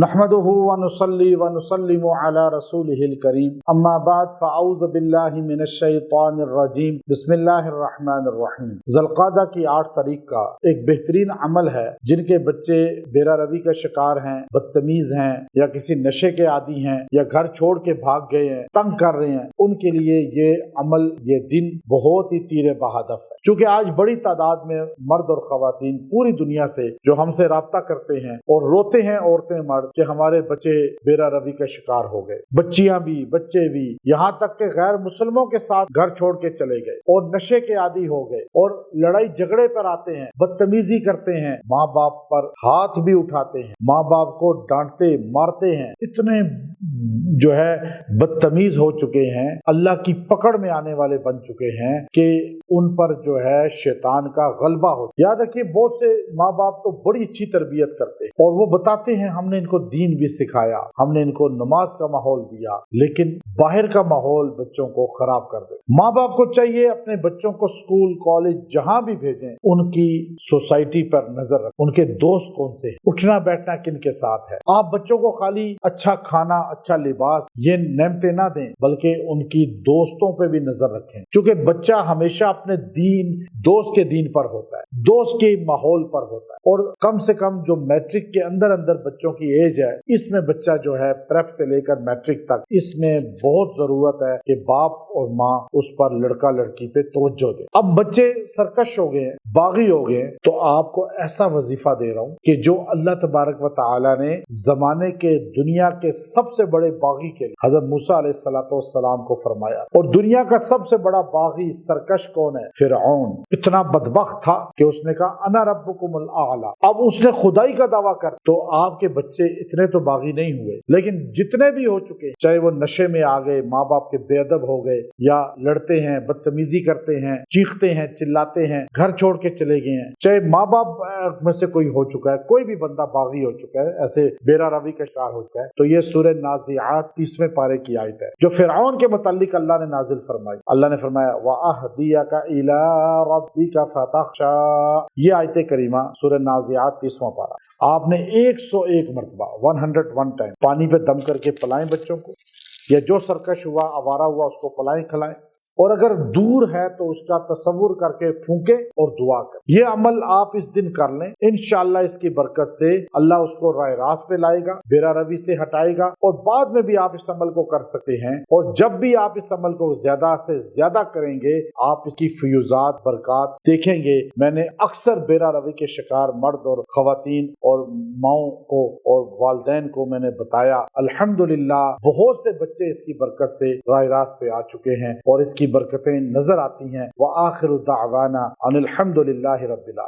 نحمده ونصلي ونسلم على رسوله الكريم اما بعد فاعوذ باللہ من الشیطان الرجیم بسم اللہ الرحمن الرحیم۔ ذوالقعدہ کی 8 تاریخ کا ایک بہترین عمل ہے جن کے بچے بیرا روی کا شکار ہیں، بدتمیز ہیں یا کسی نشے کے عادی ہیں یا گھر چھوڑ کے بھاگ گئے ہیں، تنگ کر رہے ہیں، ان کے لیے یہ عمل، یہ دن بہت ہی تیر بہادف ہے، چونکہ آج بڑی تعداد میں مرد اور خواتین پوری دنیا سے جو ہم سے رابطہ کرتے ہیں اور روتے ہیں عورتیں مرد کہ ہمارے بچے بیرا روی کا شکار ہو گئے، بچیاں بھی، بچے بھی، یہاں تک کہ غیر مسلموں کے ساتھ گھر چھوڑ کے چلے گئے اور نشے کے عادی ہو گئے اور لڑائی جھگڑے پر آتے ہیں، بدتمیزی کرتے ہیں، ماں باپ پر ہاتھ بھی اٹھاتے ہیں، ماں باپ کو ڈانٹتے مارتے ہیں، اتنے جو ہے بدتمیز ہو چکے ہیں، اللہ کی پکڑ میں آنے والے بن چکے ہیں کہ ان پر جو ہے شیطان کا غلبہ ہو۔ یاد رکھیے بہت سے ماں باپ تو بڑی اچھی تربیت کرتے ہیں اور وہ بتاتے ہیں ہم نے ان کو دین بھی سکھایا، ہم نے ان کو نماز کا ماحول دیا، لیکن باہر کا ماحول بچوں کو خراب کر دے۔ ماں باپ کو چاہیے اپنے بچوں کو اسکول، کالج جہاں بھی بھیجیں، ان کی سوسائٹی پر نظر رکھیں، ان کے دوست کون سے ہیں، اٹھنا بیٹھنا کن کے ساتھ ہے۔ آپ بچوں کو خالی اچھا کھانا، اچھا لباس، یہ نعمتیں نہ دیں، بلکہ ان کی دوستوں پہ بھی نظر رکھیں، کیونکہ بچہ ہمیشہ اپنے دین، دوست کے دین پر ہوتا ہے، دوست کے ماحول پر ہوتا ہے۔ اور کم سے کم جو میٹرک کے اندر بچوں کی ایج ہے، اس میں بچہ جو ہے پریپ سے لے کر میٹرک تک، اس میں بہت ضرورت ہے کہ باپ اور ماں اس پر لڑکا لڑکی پہ توجہ دے۔ اب بچے سرکش ہو گئے، باغی ہو گئے، تو آپ کو ایسا وظیفہ دے رہا ہوں کہ جو اللہ تبارک و تعالی نے زمانے کے، دنیا کے سب سے بڑے باغی کے لیے حضرت موسیٰ علیہ السلام کو فرمایا، اور دنیا کا سب سے بڑا باغی سرکش کون ہے؟ فرعون۔ اتنا بدبخت تھا کہ اس نے کہا انا ربکم الاعلی، اب اس نے خدائی کا دعویٰ کر، تو آپ کے بچے اتنے تو باغی نہیں ہوئے، لیکن جتنے بھی ہو چکے، چاہے وہ نشے میں آ گئے، ماں باپ کے بے ادب ہو گئے، یا لڑتے ہیں، بدتمیزی کرتے ہیں، چیختے ہیں، چلاتے ہیں، گھر چھوڑ کے چلے گئے ہیں، چاہے ماں باپ میں سے کوئی ہو چکا ہے، کوئی بھی بندہ باغی ہو چکا ہے، ایسے بیرا روی کا شکار ہو چکا ہے، تو یہ سورہ نازعات 30ویں پارے کی آیت ہے جو فرعون کے متعلق اللہ نے نازل فرمائی۔ اللہ نے فرمایا وَأَهْدِيَكَ إِلَىٰ رَبِّكَ فَتَخْشَىٰ، یہ آیت کریمہ سورہ نازعات 30واں پارہ، آپ نے 101 مرتبہ 101 ٹائم پانی پہ دم کر کے پلائیں بچوں کو، یا جو سرکش ہوا، آوارہ ہوا، اس کو پلائیں کھلائیں، اور اگر دور ہے تو اس کا تصور کر کے پھونکے اور دعا کر۔ یہ عمل آپ اس دن کر لیں، انشاءاللہ اس کی برکت سے اللہ اس کو راہ راست پہ لائے گا، بیرا روی سے ہٹائے گا، اور بعد میں بھی آپ اس عمل کو کر سکتے ہیں، اور جب بھی آپ اس عمل کو زیادہ سے زیادہ کریں گے آپ اس کی فیوزات، برکات دیکھیں گے۔ میں نے اکثر بیرا روی کے شکار مرد اور خواتین اور ماؤں کو اور والدین کو میں نے بتایا، الحمدللہ بہت سے بچے اس کی برکت سے راہ راست پہ آ چکے ہیں اور اس کی برکتیں نظر آتی ہیں۔ وآخر دعوانا ان الحمد للہ رب العالمین۔